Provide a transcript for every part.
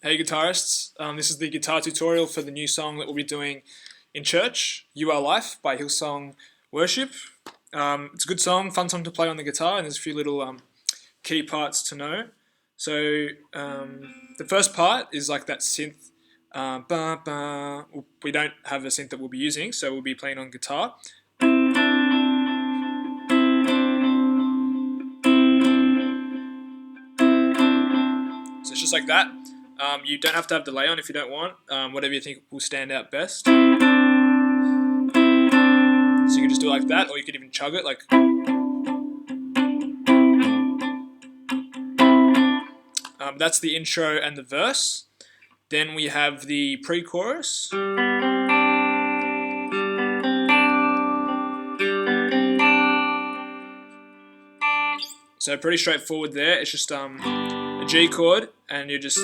Hey guitarists, this is the guitar tutorial for the new song that we'll be doing in church, You Are Life by Hillsong Worship. It's a good song, fun song to play on the guitar, and there's a few little key parts to know. So the first part is like that synth, ba, ba. We don't have a synth that we'll be using, so we'll be playing on guitar. So it's just like that. You don't have to have delay on if you don't want, whatever you think will stand out best. So you can just do it like that, or you could even chug it like. That's the intro and the verse. Then we have the pre-chorus. So pretty straightforward there. It's just a G chord, and you're just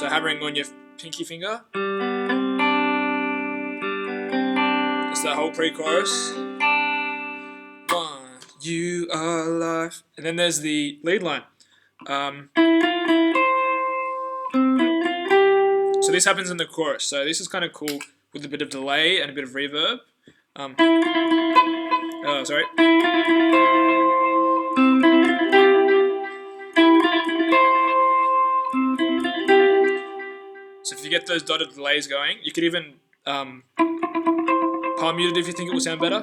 hammering on your pinky finger. That's that whole pre-chorus. One, you are life, and then there's the lead line. So this happens in the chorus. So this is kind of cool with a bit of delay and a bit of reverb. Sorry. So if you get those dotted delays going, you could even palm mute it if you think it will sound better.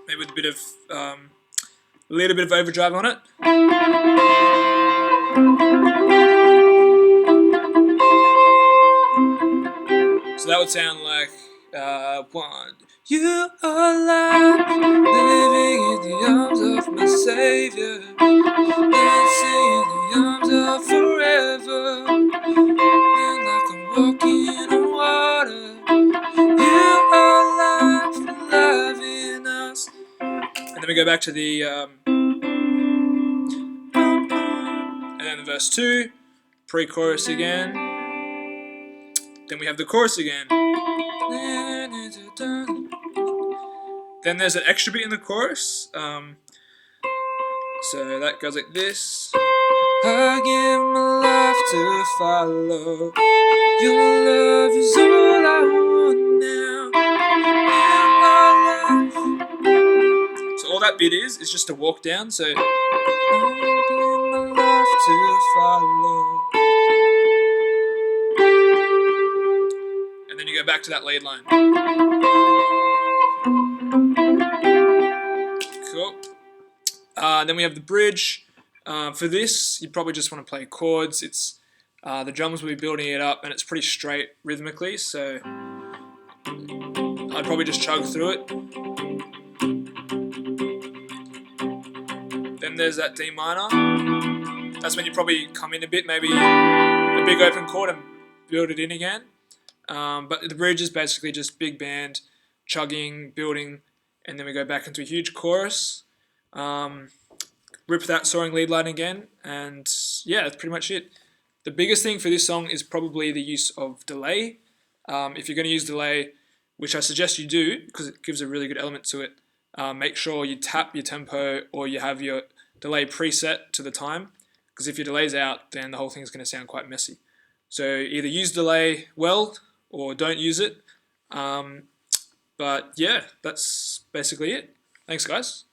Maybe with a bit of little bit of overdrive on it. So that would sound like one. You are alive, living in the arms of my Savior, dancing in the arms of forever, and like I'm walking on water. You are alive, alive in us. And then we go back to the and then the verse 2, pre-chorus again. Then we have the chorus again. Then there's an extra beat in the chorus. So that goes like this. I give my life to follow. Your love is all I want now. So all that bit is just a walk down. So I give my life to follow. And then you go back to that lead line. Cool. Then we have the bridge. For this, you probably just want to play chords. It's the drums will be building it up, and it's pretty straight rhythmically. So I'd probably just chug through it. Then there's that D minor. That's when you probably come in a bit, maybe a big open chord and build it in again. But the bridge is basically just big band, chugging, building, and then we go back into a huge chorus. Rip that soaring lead line again, and yeah, that's pretty much it. The biggest thing for this song is probably the use of delay. If you're going to use delay, which I suggest you do because it gives a really good element to it, make sure you tap your tempo or you have your delay preset to the time, because if your delay's out, then the whole thing is going to sound quite messy. So either use delay well or don't use it. But yeah, that's basically it. Thanks, guys.